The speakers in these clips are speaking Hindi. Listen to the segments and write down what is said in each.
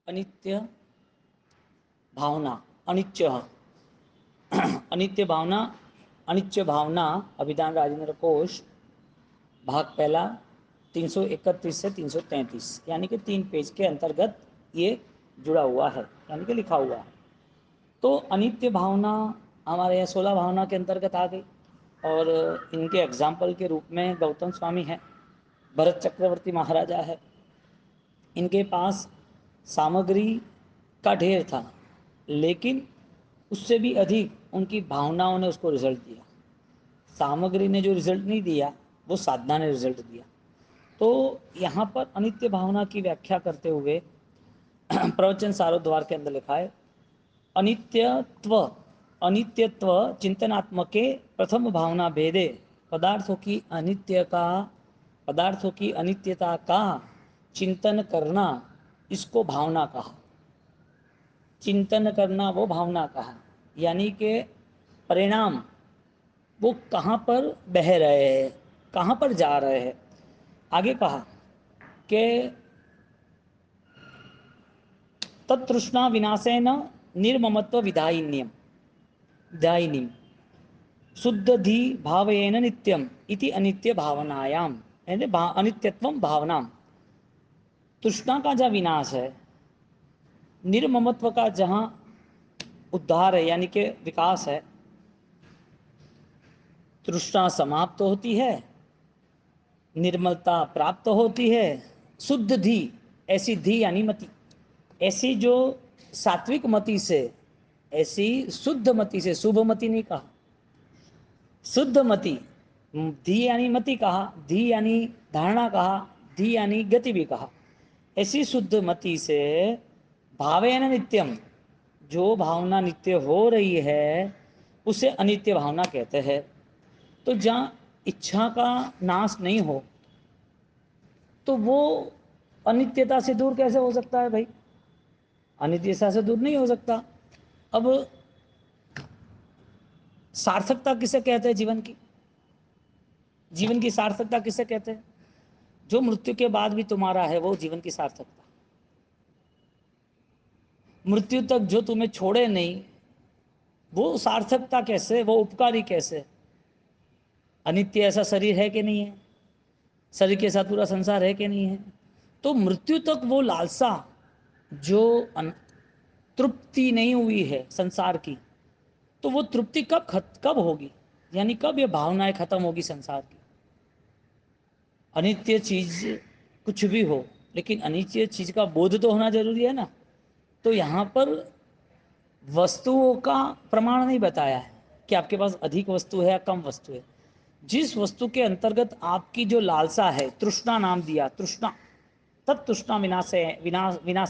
अनित्य भावना, अनित्य अनित्य भावना, अनित्य भावना, अभिधान राजेंद्र कोश, भाग पहला 331 से 333, यानी कि 3 पेज के अंतर्गत ये जुड़ा हुआ है, यानी कि लिखा हुआ है। तो अनित्य भावना हमारे यहाँ 16 भावना के अंतर्गत आ गई, और इनके एग्जाम्पल के रूप में गौतम स्वामी है, भरत चक्रवर्ती महाराजा है। इनके पास सामग्री का ढेर था, लेकिन उससे भी अधिक उनकी भावनाओं ने उसको रिजल्ट दिया। सामग्री ने जो रिजल्ट नहीं दिया, वो साधना ने रिजल्ट दिया। तो यहाँ पर अनित्य भावना की व्याख्या करते हुए प्रवचन सारोद्वार के अंदर लिखा है, अनित्यत्व अनित्यत्व चिंतनात्मके प्रथम भावना भेदे पदार्थों की अनित्यता का चिंतन करना, इसको भावना कहा। चिंतन करना वो भावना कहा, यानी कि परिणाम वो कहाँ पर बह रहे हैं, कहाँ पर जा रहे हैं। आगे कहा कि तत्तृष्णा विनाशेन निर्ममत्व विधायिनी शुद्ध धी भावेन नित्यम इति अनित्य भावनायाम, यानी अनित्यत्वम भावनाम। तृष्णा का जहाँ विनाश है, निर्ममत्व का जहाँ उद्धार है, यानी कि विकास है। तृष्णा समाप्त होती है, निर्मलता प्राप्त होती है, शुद्ध धी, ऐसी धी यानी मति, ऐसी जो सात्विक मति से, ऐसी शुद्ध मति से, शुभ मति नहीं कहा, शुद्ध मति, धी यानी मति कहा, धी यानी धारणा कहा, धी यानी गति भी कहा। ऐसी शुद्ध मति से भावेन नित्यम, जो भावना नित्य हो रही है उसे अनित्य भावना कहते हैं। तो जहाँ इच्छा का नाश नहीं हो, तो वो अनित्यता से दूर कैसे हो सकता है भाई? अनित्यता से दूर नहीं हो सकता। अब सार्थकता किसे कहते हैं जीवन की? जीवन की सार्थकता किसे कहते हैं? जो मृत्यु के बाद भी तुम्हारा है, वो जीवन की सार्थकता। मृत्यु तक जो तुम्हें छोड़े नहीं, वो सार्थकता कैसे, वो उपकारी कैसे? अनित्य ऐसा शरीर है कि नहीं है? शरीर के साथ पूरा संसार है कि नहीं है? तो मृत्यु तक वो लालसा, जो तृप्ति नहीं हुई है संसार की, तो वो तृप्ति कब होगी, यानी कब ये भावनाएं खत्म होगी संसार की? अनित्य चीज कुछ भी हो, लेकिन अनित्य चीज का बोध तो होना जरूरी है ना। तो यहाँ पर वस्तुओं का प्रमाण नहीं बताया है कि आपके पास अधिक वस्तु है या कम वस्तु है। जिस वस्तु के अंतर्गत आपकी जो लालसा है, तृष्णा नाम दिया, तृष्णा, तब तृष्णा विनाश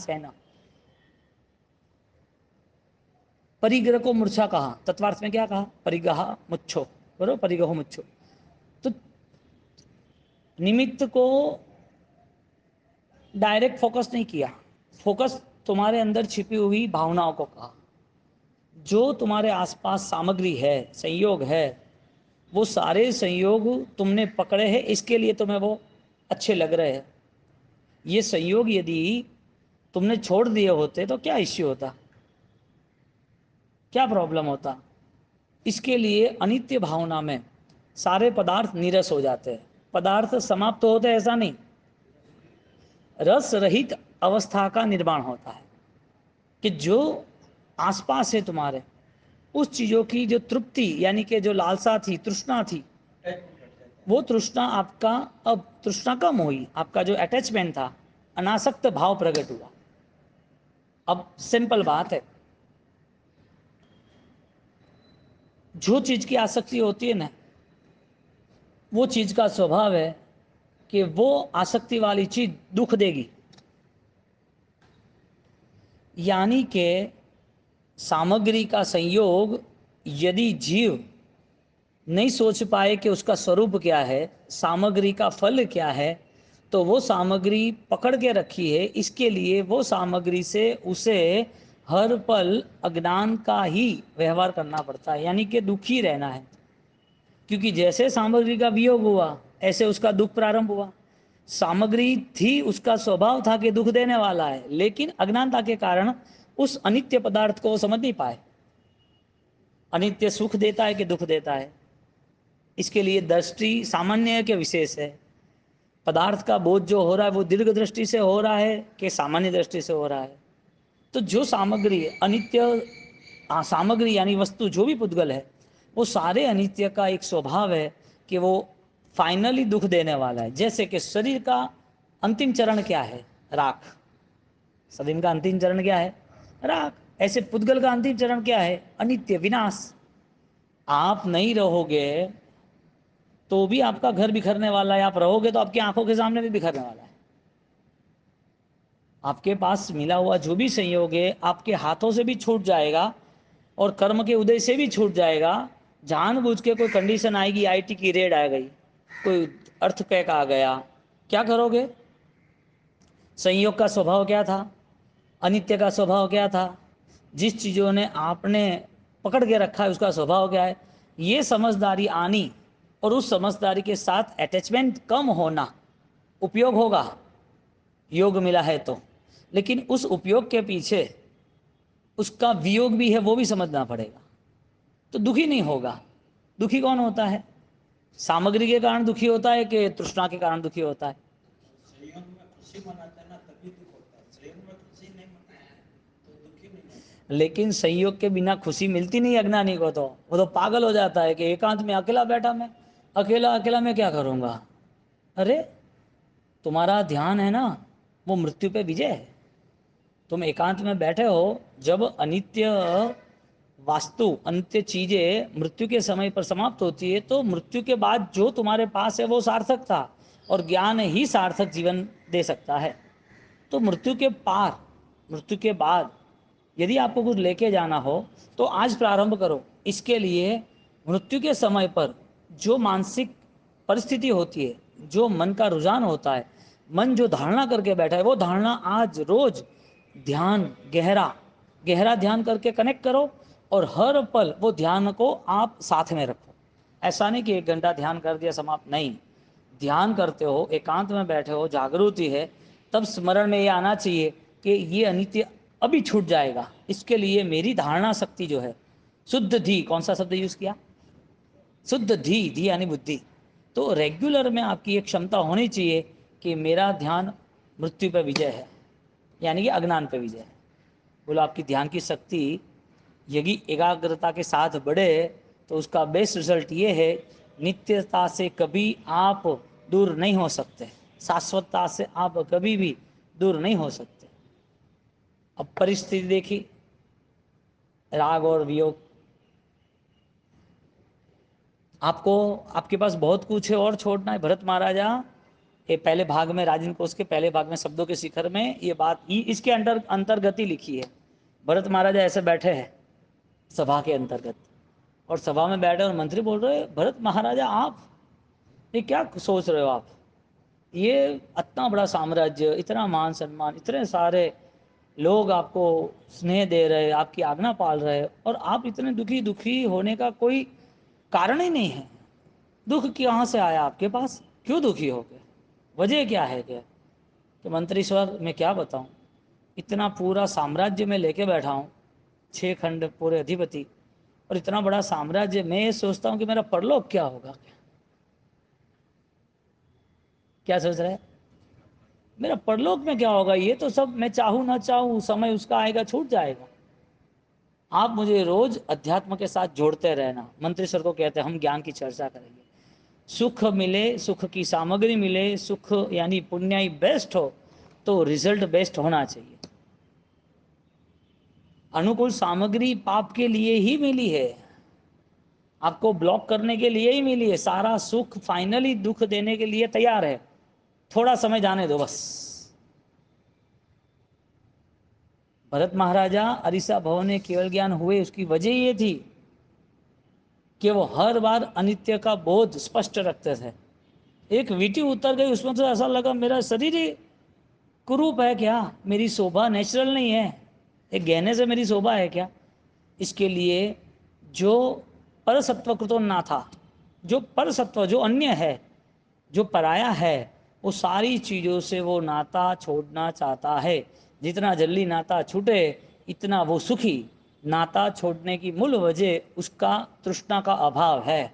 है ना। परिग्रह को मूर्छा कहा, तत्वार्थ में क्या कहा? परिग्रह मुच्छो, बरोबर, परिग्रह मुच्छो। तो निमित्त को डायरेक्ट फोकस नहीं किया, फोकस तुम्हारे अंदर छिपी हुई भावनाओं को कहा। जो तुम्हारे आसपास सामग्री है, संयोग है, वो सारे संयोग तुमने पकड़े हैं, इसके लिए तुम्हें वो अच्छे लग रहे हैं। ये संयोग यदि तुमने छोड़ दिए होते तो क्या इश्यू होता, क्या प्रॉब्लम होता? इसके लिए अनित्य भावना में सारे पदार्थ नीरस हो जाते हैं। पदार्थ समाप्त तो होते ऐसा नहीं, रस रहित अवस्था का निर्माण होता है कि जो आसपास है तुम्हारे, उस चीजों की जो तृप्ति, यानी कि जो लालसा थी, तृष्णा थी, वो तृष्णा आपका, अब तृष्णा कम हुई, आपका जो अटैचमेंट था, अनासक्त भाव प्रकट हुआ। अब सिंपल बात है, जो चीज की आसक्ति होती है ना, वो चीज का स्वभाव है कि वो आसक्ति वाली चीज दुख देगी। यानी कि सामग्री का संयोग यदि जीव नहीं सोच पाए कि उसका स्वरूप क्या है, सामग्री का फल क्या है, तो वो सामग्री पकड़ के रखी है, इसके लिए वो सामग्री से उसे हर पल अज्ञान का ही व्यवहार करना पड़ता है, यानी कि दुखी रहना है। क्योंकि जैसे सामग्री का वियोग हुआ, ऐसे उसका दुख प्रारंभ हुआ। सामग्री थी, उसका स्वभाव था कि दुख देने वाला है, लेकिन अज्ञानता के कारण उस अनित्य पदार्थ को समझ नहीं पाए। अनित्य सुख देता है कि दुख देता है, इसके लिए दृष्टि सामान्य है कि विशेष है। पदार्थ का बोध जो हो रहा है वो दीर्घ दृष्टि से हो रहा है कि सामान्य दृष्टि से हो रहा है। तो जो सामग्री अनित्य, सामग्री यानी वस्तु, जो भी पुद्गल है, वो सारे अनित्य का एक स्वभाव है कि वो फाइनली दुख देने वाला है। जैसे कि शरीर का अंतिम चरण क्या है? राख। शरीर का अंतिम चरण क्या है? राख। ऐसे पुद्गल का अंतिम चरण क्या है? अनित्य, विनाश। आप नहीं रहोगे तो भी आपका घर बिखरने वाला है, आप रहोगे तो आपकी आंखों के सामने भी बिखरने वाला है। आपके पास मिला हुआ जो भी संयोग है आपके हाथों से भी छूट जाएगा और कर्म के उदय से भी छूट जाएगा। जानबूझ के कोई कंडीशन आएगी, आईटी की रेड आ गई, कोई अर्थक्वेक आ गया, क्या करोगे? संयोग का स्वभाव क्या था? अनित्य का स्वभाव क्या था? जिस चीज़ों ने आपने पकड़ के रखा है उसका स्वभाव क्या है? ये समझदारी आनी और उस समझदारी के साथ अटैचमेंट कम होना, उपयोग होगा, योग मिला है तो। लेकिन उस उपयोग के पीछे उसका वियोग भी है, वो भी समझना पड़ेगा, तो दुखी नहीं होगा। दुखी कौन होता है? सामग्री के कारण दुखी होता है कि तृष्णा के कारण दुखी होता है? संयोग में खुशी मनाते हैं ना, तभी दुख होता है। संयोग में खुशी नहीं मनाते तो दुखी नहीं होता। लेकिन संयोग के बिना खुशी मिलती नहीं अज्ञानी को, तो वो तो पागल हो जाता है कि एकांत में अकेला बैठा, मैं अकेला अकेला मैं क्या करूँगा? अरे तुम्हारा ध्यान है ना, वो मृत्यु पे विजय है। तुम एकांत में बैठे हो, जब अनित्य वास्तु, अनित्य चीजें मृत्यु के समय पर समाप्त होती है, तो मृत्यु के बाद जो तुम्हारे पास है वो सार्थक था, और ज्ञान ही सार्थक जीवन दे सकता है। तो मृत्यु के पार, मृत्यु के बाद यदि आपको कुछ लेके जाना हो तो आज प्रारंभ करो। इसके लिए मृत्यु के समय पर जो मानसिक परिस्थिति होती है, जो मन का रुझान होता है, मन जो धारणा करके बैठा है, वो धारणा आज रोज ध्यान, गहरा गहरा ध्यान करके कनेक्ट करो, और हर पल वो ध्यान को आप साथ में रखो। ऐसा नहीं कि 1 घंटा ध्यान कर दिया समाप्त, नहीं। ध्यान करते हो, एकांत में बैठे हो, जागृति है, तब स्मरण में ये आना चाहिए कि ये अनित्य अभी छूट जाएगा। इसके लिए मेरी धारणा शक्ति जो है, शुद्ध धी, कौन सा शब्द यूज किया? शुद्ध धी, धी यानी बुद्धि। तो रेगुलर में आपकी एक क्षमता होनी चाहिए कि मेरा ध्यान मृत्यु पर विजय है, यानी कि अज्ञान पर विजय है। बोलो, आपकी ध्यान की शक्ति यदि एकाग्रता के साथ बढ़े तो उसका बेस्ट रिजल्ट ये है, नित्यता से कभी आप दूर नहीं हो सकते, शाश्वतता से आप कभी भी दूर नहीं हो सकते। अब परिस्थिति देखी, राग और वियोग, आपको, आपके पास बहुत कुछ है और छोड़ना है। भरत महाराजा ये पहले भाग में, राजन कोश के पहले भाग में, शब्दों के शिखर में ये बात इसके अंतर्गत ही लिखी है। भरत महाराजा ऐसे बैठे हैं सभा के अंतर्गत, और सभा में बैठे और मंत्री बोल रहे, भरत महाराजा आप ये क्या सोच रहे हो? आप ये इतना बड़ा साम्राज्य, इतना मान सम्मान, इतने सारे लोग आपको स्नेह दे रहे, आपकी आज्ञा पाल रहे, और आप इतने दुखी, दुखी होने का कोई कारण ही नहीं है। दुख कहाँ से आया आपके पास? क्यों दुखी हो गए? वजह क्या है? क्या तो मंत्री स्वर, मैं क्या बताऊं, इतना पूरा साम्राज्य में लेके बैठा हूँ, 6 खंड पूरे अधिपति, और इतना बड़ा साम्राज्य, मैं ये सोचता हूँ कि मेरा परलोक क्या होगा। क्या सोच रहे हैं? मेरा परलोक में क्या होगा? ये तो सब मैं चाहूँ ना चाहूँ, समय उसका आएगा, छूट जाएगा। आप मुझे रोज अध्यात्म के साथ जोड़ते रहना। मंत्री सर को कहते हैं हम ज्ञान की चर्चा करेंगे, सुख मिले, सुख की सामग्री मिले, सुख यानी पुण्याई बेस्ट हो तो रिजल्ट बेस्ट होना चाहिए। अनुकूल सामग्री पाप के लिए ही मिली है, आपको ब्लॉक करने के लिए ही मिली है। सारा सुख फाइनली दुख देने के लिए तैयार है, थोड़ा समय जाने दो बस। भरत महाराजा अरिसा भवन में केवल ज्ञान हुए, उसकी वजह ये थी कि वो हर बार अनित्य का बोध स्पष्ट रखते थे। एक वीटी उतर गई, उसमें तो ऐसा लगा मेरा शरीर ही कुरूप है क्या, मेरी शोभा नेचुरल नहीं है, एक गहने से मेरी शोभा है क्या? इसके लिए जो परसत्व कृतो ना था, जो परसत्व, जो अन्य है, जो पराया है, वो सारी चीज़ों से वो नाता छोड़ना चाहता है। जितना जल्दी नाता छूटे इतना वो सुखी। नाता छोड़ने की मूल वजह उसका तृष्णा का अभाव है।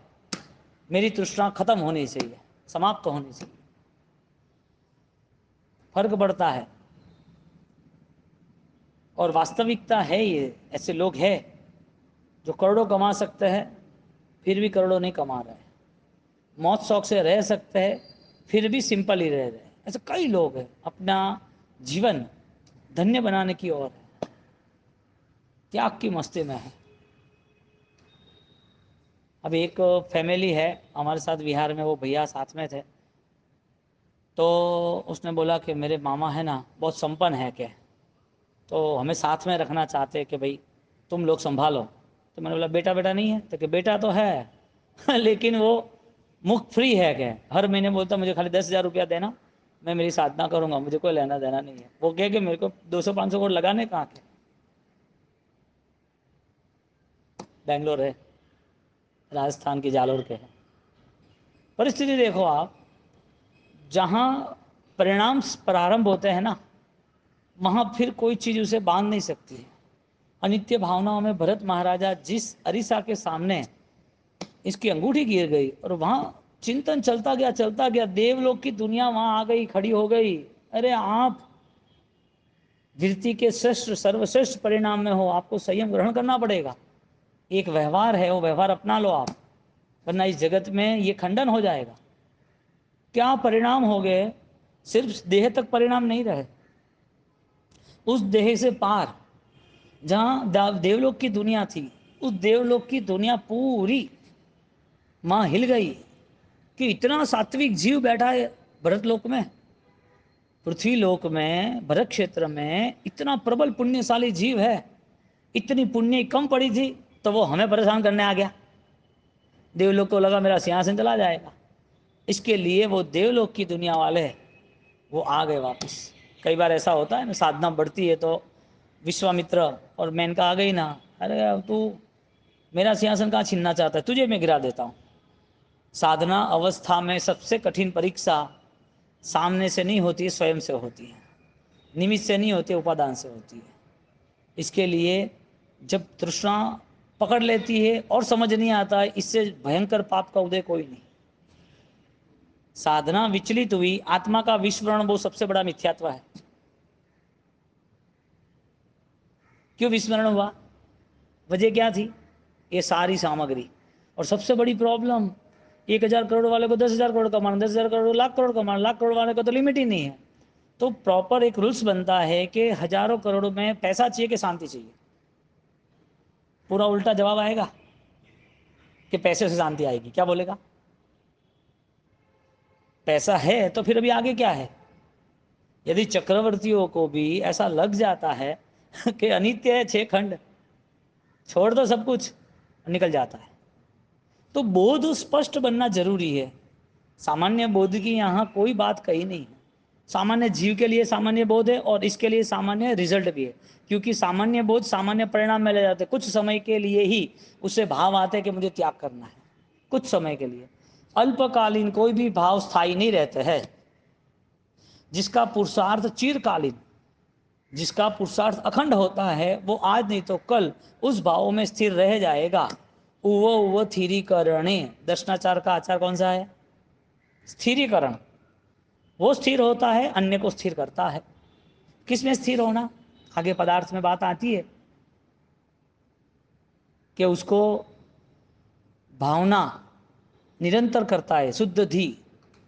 मेरी तृष्णा खत्म होनी चाहिए, समाप्त होनी चाहिए। फर्क पड़ता है। और वास्तविकता है ये, ऐसे लोग हैं जो करोड़ों कमा सकते हैं फिर भी करोड़ों नहीं कमा रहे, मौत शौक से रह सकते हैं फिर भी सिंपल ही रह रहे। ऐसे कई लोग हैं अपना जीवन धन्य बनाने की ओर है, त्याग की मस्ती में है। अब एक फैमिली है हमारे साथ विहार में, वो भैया साथ में थे, तो उसने बोला कि मेरे मामा है ना बहुत संपन्न है क्या, तो हमें साथ में रखना चाहते हैं कि भाई तुम लोग संभालो। तो मैंने बोला बेटा बेटा नहीं है, तो कि बेटा तो है लेकिन वो मुख फ्री है क्या, हर महीने बोलता मुझे खाली 10,000 रुपया देना, मैं मेरी साधना करूंगा, मुझे कोई लेना देना नहीं है। वो कहे कि मेरे को 200-500 करोड़ लगाने कहाँ के। बेंगलोर है, राजस्थान की जालोर के है। परिस्थिति देखो आप, जहाँ परिणाम प्रारंभ होते हैं ना वहाँ फिर कोई चीज़ उसे बांध नहीं सकती है। अनित्य भावनाओं में भरत महाराजा जिस अरीसा के सामने इसकी अंगूठी गिर गई और वहां चिंतन चलता गया, देवलोक की दुनिया वहां आ गई, खड़ी हो गई। अरे आप वृत्ति के श्रेष्ठ सर्वश्रेष्ठ परिणाम में हो, आपको संयम ग्रहण करना पड़ेगा। एक व्यवहार है, वो व्यवहार अपना लो आप, वरना इस जगत में ये खंडन हो जाएगा। क्या परिणाम हो गए, सिर्फ देह तक परिणाम नहीं रहे, उस देह से पार जहां देवलोक की दुनिया थी, उस देवलोक की दुनिया पूरी मां हिल गई कि इतना सात्विक जीव बैठा है भरत लोक में, पृथ्वी लोक में, भरत क्षेत्र में इतना प्रबल पुण्यशाली जीव है। इतनी पुण्य कम पड़ी थी तो वो हमें परेशान करने आ गया। देवलोक को लगा मेरा सिंहासन चला जाएगा, इसके लिए वो देवलोक की दुनिया वाले वो आ गए वापस। कई बार ऐसा होता है ना, साधना बढ़ती है तो विश्वामित्र और मेनका आ गई ना, अरे तू मेरा सिंहासन कहाँ छीनना चाहता है, तुझे मैं गिरा देता हूँ। साधना अवस्था में सबसे कठिन परीक्षा सामने से नहीं होती है, स्वयं से होती है, निमित्त से नहीं होती, उपादान से होती है। इसके लिए जब तृष्णा पकड़ लेती है और समझ नहीं आता है, इससे भयंकर पाप का उदय कोई नहीं। साधना विचलित हुई, आत्मा का विस्मरण वो सबसे बड़ा मिथ्यात्व है। क्यों विस्मरण हुआ, वजह क्या थी, ये सारी सामग्री। और सबसे बड़ी प्रॉब्लम, 1,000 करोड़ वाले को 10,000 करोड़ कमाना, 10,000 करोड़ लाख करोड़ कमाना, लाख करोड़ वाले को तो लिमिट ही नहीं है। तो प्रॉपर एक रूल्स बनता है कि हजारों करोड़ में पैसा चाहिए कि शांति चाहिए। पूरा उल्टा जवाब आएगा कि पैसे से शांति आएगी, क्या बोलेगा, पैसा है तो फिर अभी आगे क्या है। यदि चक्रवर्तियों को भी ऐसा लग जाता है कि अनित्य है 6 खंड, छोड़ दो सब कुछ, निकल जाता है। तो बोध स्पष्ट बनना जरूरी है। सामान्य बोध की यहाँ कोई बात कही नहीं है। सामान्य जीव के लिए सामान्य बोध है और इसके लिए सामान्य रिजल्ट भी है, क्योंकि सामान्य बोध सामान्य परिणाम में ले जाते हैं। कुछ समय के लिए ही उससे भाव आते हैं कि मुझे त्याग करना है, कुछ समय के लिए। अल्पकालीन कोई भी भाव स्थायी नहीं रहते हैं। जिसका पुरुषार्थ चिरकालीन, जिसका पुरुषार्थ अखंड होता है, वो आज नहीं तो कल उस भाव में स्थिर रह जाएगा। उव उव स्थिरीकरणे, दर्शनाचार का आचार कौन सा है, स्थिरीकरण। वो स्थिर होता है, अन्य को स्थिर करता है। किस में स्थिर होना, आगे पदार्थ में बात आती है कि उसको भावना निरंतर करता है। शुद्ध धी,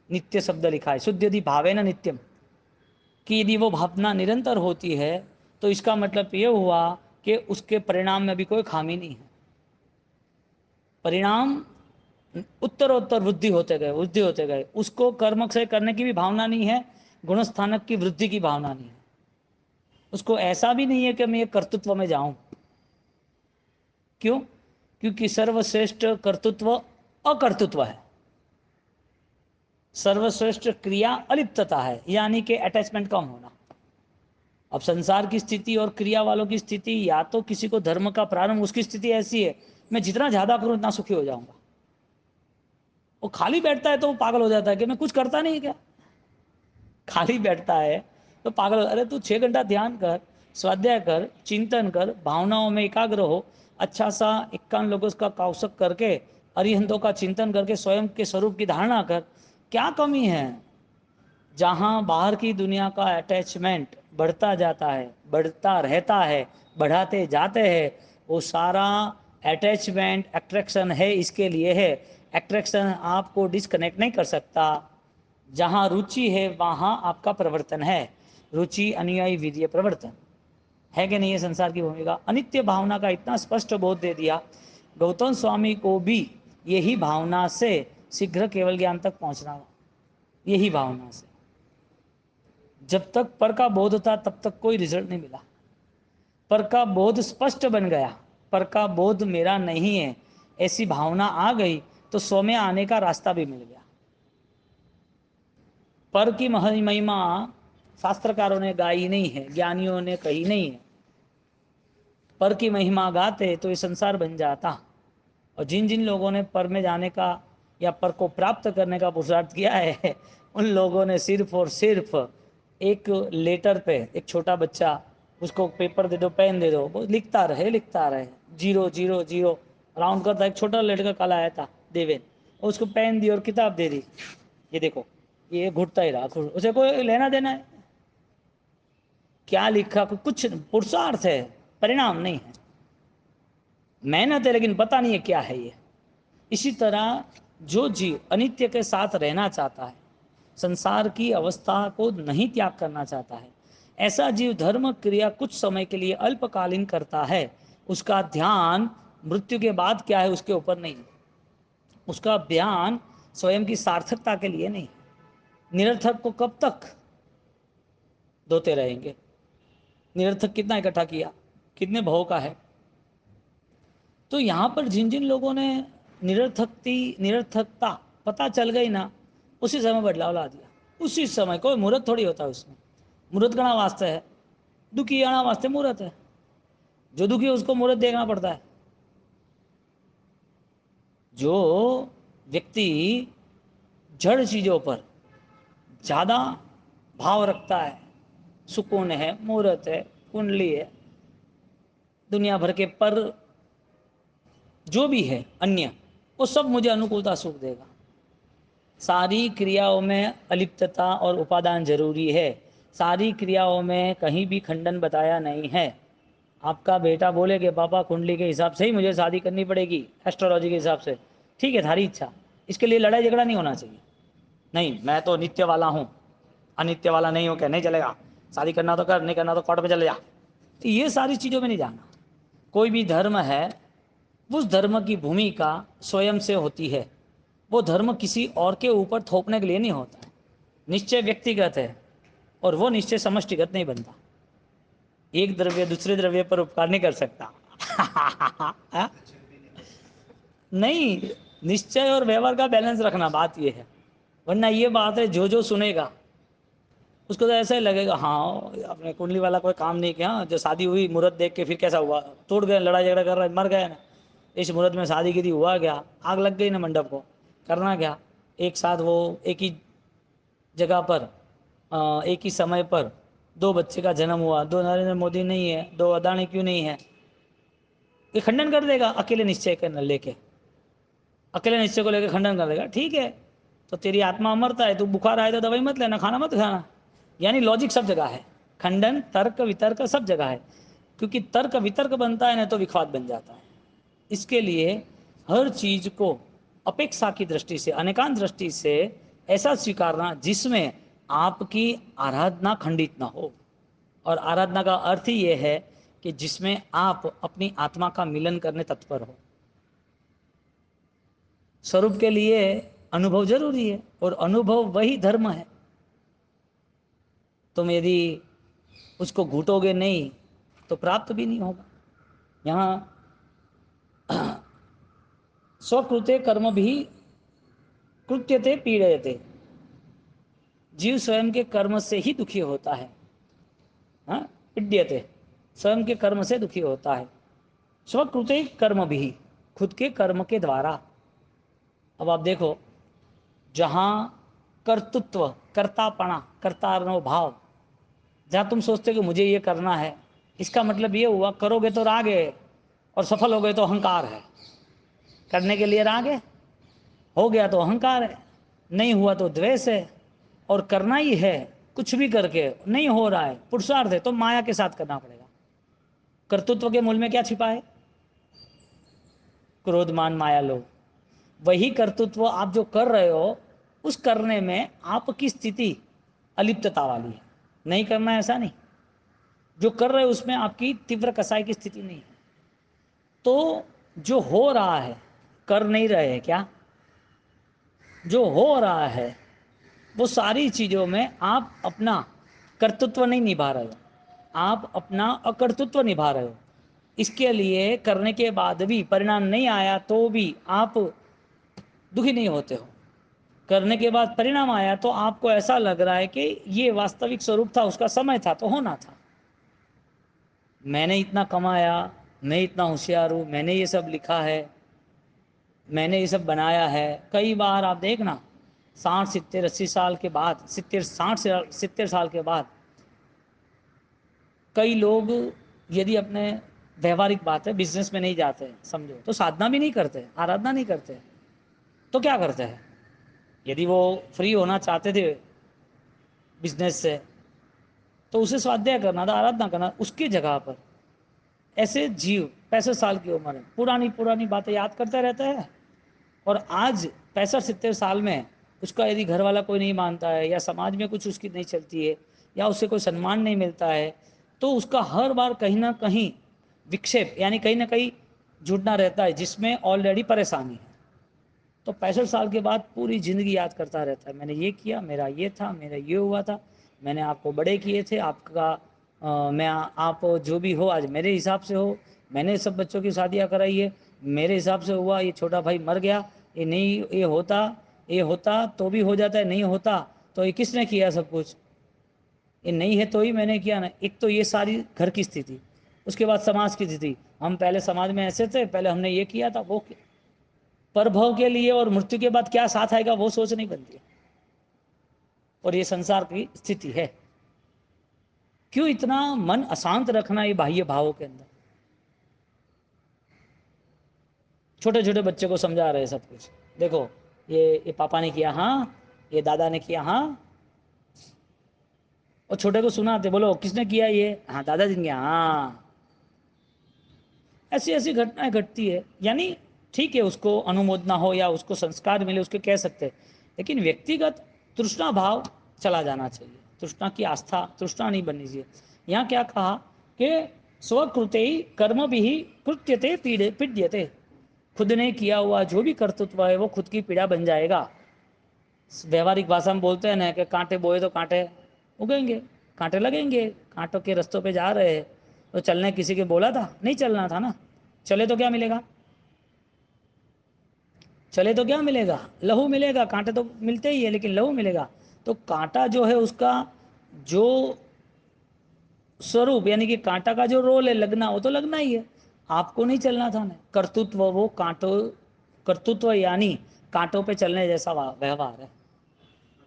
नित्य शब्द लिखा है, शुद्ध धी भावे न नित्यम, कि यदि वो भावना निरंतर होती है तो इसका मतलब ये हुआ कि उसके परिणाम में भी कोई खामी नहीं है। परिणाम उत्तरोत्तर वृद्धि होते गए, उसको कर्म से करने की भी भावना नहीं है, गुणस्थानक की वृद्धि की भावना नहीं है। उसको ऐसा भी नहीं है कि मैं ये कर्तृत्व में जाऊं। क्यों, क्योंकि सर्वश्रेष्ठ कर्तृत्व अकर्तृत्व है, सर्वश्रेष्ठ क्रिया अलिप्तता है, यानी कि अटैचमेंट कम होना। अब संसार की स्थिति और क्रिया वालों की स्थिति, या तो किसी को धर्म का प्रारंभ, उसकी स्थिति ऐसी है मैं जितना ज्यादा करूं उतना सुखी हो जाऊंगा। वो खाली बैठता है तो वो पागल हो जाता है कि मैं कुछ करता नहीं क्या, खाली बैठता है तो पागल। अरे तू 6 घंटा ध्यान कर, स्वाध्याय कर, चिंतन कर, भावनाओं में एकाग्र हो, अच्छा सा 51 लोगों का कौशक करके, अरिहंतों का चिंतन करके स्वयं के स्वरूप की धारणा कर। क्या कमी है? जहां बाहर की दुनिया का अटैचमेंट बढ़ता जाता है, बढ़ता रहता है, बढ़ाते जाते हैं, वो सारा अटैचमेंट अट्रैक्शन है, इसके लिए है। अट्रैक्शन आपको डिस्कनेक्ट नहीं कर सकता। जहां रुचि है वहां आपका प्रवर्तन है। रुचि अनुयायी वीर्य प्रवर्तन है कि नहीं? ये संसार की भूमिका। अनित्य भावना का इतना स्पष्ट बोध दे दिया गौतम स्वामी को भी। यही भावना से शीघ्र केवल ज्ञान तक पहुंचना, यही भावना से। जब तक पर का बोध था तब तक कोई रिजल्ट नहीं मिला। पर का बोध स्पष्ट बन गया, पर का बोध मेरा नहीं है, ऐसी भावना आ गई तो स्व में आने का रास्ता भी मिल गया। पर की महिमा शास्त्रकारों ने गाई नहीं है, ज्ञानियों ने कही नहीं है। पर की महिमा गाते तो ये संसार बन जाता। और जिन जिन लोगों ने पर में जाने का या पर को प्राप्त करने का पुरुषार्थ किया है, उन लोगों ने सिर्फ और सिर्फ एक लेटर पे, एक छोटा बच्चा, उसको पेपर दे दो, पेन दे दो, वो लिखता रहे लिखता रहे, 0 0 0 राउंड करता। एक छोटा लड़का कल आया था देवेन, उसको पेन दी और किताब दे दी, ये देखो, ये घुटता ही रहा, उसे कोई लेना देना है? क्या लिखा? कुछ पुरुषार्थ है, परिणाम नहीं है। मेहनत है लेकिन पता नहीं है क्या है ये। इसी तरह जो जीव अनित्य के साथ रहना चाहता है, संसार की अवस्था को नहीं त्याग करना चाहता है, ऐसा जीव धर्म क्रिया कुछ समय के लिए अल्पकालीन करता है। उसका ध्यान मृत्यु के बाद क्या है उसके ऊपर नहीं, उसका ध्यान स्वयं की सार्थकता के लिए नहीं। निरर्थक को कब तक धोते रहेंगे? निरर्थक कितना इकट्ठा किया, कितने भाव का है? तो यहाँ पर जिन जिन लोगों ने निरर्थकता पता चल गई ना, उसी समय बदलाव ला दिया। उसी समय, कोई मुहूर्त थोड़ी होता है उसमें। मुहूर्त का वास्ते है, दुखी आना वास्ते मुहूर्त है। जो दुखी है उसको मुहूर्त देखना पड़ता है। जो व्यक्ति जड़ चीजों पर ज्यादा भाव रखता है, सुकून है, मुहूर्त है, कुंडली है, दुनिया भर के पर जो भी है अन्य, वो सब मुझे अनुकूलता सुख देगा। सारी क्रियाओं में अलिप्तता और उपादान जरूरी है। सारी क्रियाओं में कहीं भी खंडन बताया नहीं है। आपका बेटा बोले कि पापा कुंडली के हिसाब से ही मुझे शादी करनी पड़ेगी, एस्ट्रोलॉजी के हिसाब से, ठीक है थारी इच्छा, इसके लिए लड़ाई झगड़ा नहीं होना चाहिए। नहीं, मैं तो नित्य वाला हूँ, अनित्य वाला नहीं हो, क्या नहीं चलेगा, शादी करना तो कर, नहीं करना तो कोर्ट में चले जा। तो ये सारी चीज़ों में नहीं जाना। कोई भी धर्म है, उस धर्म की भूमिका स्वयं से होती है। वो धर्म किसी और के ऊपर थोपने के लिए नहीं होता है। निश्चय व्यक्तिगत है और वो निश्चय समष्टिगत नहीं बनता। एक द्रव्य दूसरे द्रव्य पर उपकार नहीं कर सकता। हाँ? नहीं, निश्चय और व्यवहार का बैलेंस रखना, बात ये है। वरना ये बात है, जो जो सुनेगा उसको तो ऐसा ही लगेगा, हाँ अपने कुंडली वाला कोई काम नहीं किया, जो शादी हुई मुहूर्त देख के फिर कैसा हुआ, टूट गए, लड़ाई झगड़ा कर रहे, मर गए ना, इस मुहूर्त में शादी की थी, हुआ क्या, आग लग गई ना मंडप को, करना क्या? एक साथ वो एक ही जगह पर एक ही समय पर दो बच्चे का जन्म हुआ, दो नरेंद्र मोदी नहीं है, दो अदानी क्यों नहीं है? ये खंडन कर देगा अकेले निश्चय करना लेके, अकेले निश्चय को लेकर खंडन कर देगा। ठीक है, तो तेरी आत्मा अमरता है, तू बुखार आए तो दवाई मत लेना, खाना मत खाना। यानी लॉजिक सब जगह है, खंडन तर्क वितर्क सब जगह है। क्योंकि तर्क वितर्क बनता है ना तो विखवाद बन जाता है। इसके लिए हर चीज को अपेक्षा की दृष्टि से, अनेकांत दृष्टि से ऐसा स्वीकारना जिसमें आपकी आराधना खंडित ना हो। और आराधना का अर्थ ही यह है कि जिसमें आप अपनी आत्मा का मिलन करने तत्पर हो। स्वरूप के लिए अनुभव जरूरी है और अनुभव वही धर्म है। तुम यदि उसको घूटोगे नहीं तो प्राप्त भी नहीं होगा। यहाँ स्वकृते कर्म भी कृत्यते पीड़यते, जीव स्वयं के कर्म से ही दुखी होता है। हाँ, पीड्यते, स्वयं के कर्म से दुखी होता है। स्वकृते कर्म भी, खुद के कर्म के द्वारा। अब आप देखो, जहाँ कर्तृत्व, कर्तापना, कर्तानो भाव, जहाँ तुम सोचते हो कि मुझे ये करना है, इसका मतलब ये हुआ करोगे तो राग है और सफल हो गए तो अहंकार है। करने के लिए राग है, हो गया तो अहंकार है, नहीं हुआ तो द्वेष है, और करना ही है, कुछ भी करके नहीं हो रहा है, पुरुषार्थ है, तो माया के साथ करना पड़ेगा। कर्तृत्व के मूल में क्या छिपा है? क्रोध मान माया लोभ। वही कर्तृत्व आप जो कर रहे हो, उस करने में आपकी स्थिति अलिप्तता वाली है। नहीं करना है ऐसा नहीं, जो कर रहे हो उसमें आपकी तीव्र कसाई की स्थिति नहीं है। तो जो हो रहा है, कर नहीं रहे हैं क्या? जो हो रहा है वो सारी चीज़ों में आप अपना कर्तृत्व नहीं निभा रहे हो, आप अपना अकर्तृत्व निभा रहे हो। इसके लिए करने के बाद भी परिणाम नहीं आया तो भी आप दुखी नहीं होते हो। करने के बाद परिणाम आया तो आपको ऐसा लग रहा है कि ये वास्तविक स्वरूप था, उसका समय था तो होना था। मैंने इतना कमाया, मैं इतना होशियार हूँ, मैंने ये सब लिखा है, मैंने ये सब बनाया है। कई बार आप देखना 60 70 80 साल के बाद, 70 के बाद कई लोग यदि अपने व्यवहारिक बात है, बिजनेस में नहीं जाते समझो, तो साधना भी नहीं करते, आराधना नहीं करते, तो क्या करते हैं? यदि वो फ्री होना चाहते थे बिजनेस से तो उसे स्वाध्याय करना था, आराधना करना। उसकी जगह पर ऐसे जीव 65 साल की उम्र में पुरानी पुरानी बातें याद करते रहते हैं, और आज 65 70 साल में उसका यदि घर वाला कोई नहीं मानता है, या समाज में कुछ उसकी नहीं चलती है, या उससे कोई सम्मान नहीं मिलता है, तो उसका हर बार कहीं ना कहीं विक्षेप यानी कहीं ना कहीं जुड़ना रहता है, जिसमें ऑलरेडी परेशानी है। तो 65 साल के बाद पूरी ज़िंदगी याद करता रहता है, मैंने ये किया, मेरा ये था, मेरा ये हुआ था, मैंने आपको बड़े किए थे, आपका आप जो भी हो आज मेरे हिसाब से हो, मैंने सब बच्चों की शादियाँ कराई है, मेरे हिसाब से हुआ, ये छोटा भाई मर गया, ये नहीं, ये होता तो भी हो जाता है, नहीं होता तो ये किसने किया सब कुछ, ये नहीं है तो ही मैंने किया ना। एक तो ये सारी घर की स्थिति, उसके बाद समाज की स्थिति, हम पहले समाज में ऐसे थे, पहले हमने ये किया था, वो किया। परभव के लिए और मृत्यु के बाद क्या साथ आएगा वो सोच नहीं बनती है, और ये संसार की स्थिति है। क्यों इतना मन अशांत रखना ये बाह्य भावों के अंदर? छोटे छोटे बच्चे को समझा रहे सब कुछ, देखो ये पापा ने किया, हाँ, ये दादा ने किया, हाँ, और छोटे को सुनाते, बोलो किसने किया ये, हाँ दादाजी ने किया, हाँ। ऐसी ऐसी घटनाएं घटती है। यानी ठीक है, उसको अनुमोदना हो या उसको संस्कार मिले, उसके कह सकते हैं, लेकिन व्यक्तिगत तृष्णा भाव चला जाना चाहिए, तृष्णा की आस्था, तृष्णा नहीं बननी चाहिए। यहाँ क्या कहा कि स्वकृते कर्म भी कृत्यते पीड्यते, खुद ने किया हुआ जो भी कर्तृत्व है वो खुद की पीड़ा बन जाएगा। व्यवहारिक भाषा में बोलते हैं ना कि कांटे बोए तो कांटे उगेंगे, कांटे लगेंगे, कांटों के रास्तों पे जा रहे हैं, तो चलने किसी के बोला था, नहीं चलना था ना, चले तो क्या मिलेगा, चले तो क्या मिलेगा, लहू मिलेगा, कांटे तो मिलते ही है लेकिन लहू मिलेगा। तो कांटा जो है उसका जो स्वरूप यानी कि कांटा का जो रोल है लगना, वो तो लगना ही है, आपको नहीं चलना था ना। कर्तृत्व वो कांटों, कर्तृत्व यानी कांटों पे चलने जैसा व्यवहार है।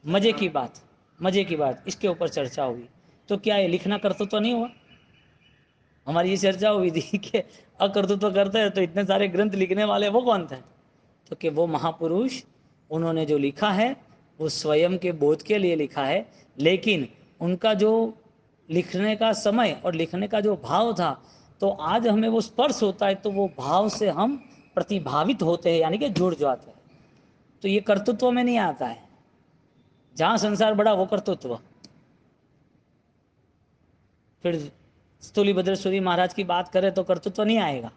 मजे की बात, मजे की बात, इसके ऊपर चर्चा हुई। तो क्या ये लिखना कर्तृत्व तो नहीं हुआ? हमारी ये चर्चा हुई थी कि अकर्तृत्व करते हैं तो इतने सारे ग्रंथ लिखने वाले वो कौन थे? तो कि वो महापुरुष, उन्होंने जो लिखा है वो स्वयं के बोध के लिए लिखा है, लेकिन उनका जो लिखने का समय और लिखने का जो भाव था, तो आज हमें वो स्पर्श होता है, तो वो भाव से हम प्रतिभावित होते हैं, यानी कि जुड़ जाते हैं। तो ये कर्तृत्व में नहीं आता है। जहाँ संसार बड़ा वो कर्तृत्व। फिर स्थूली भद्रेश्वरी महाराज की बात करें तो कर्तृत्व नहीं आएगा।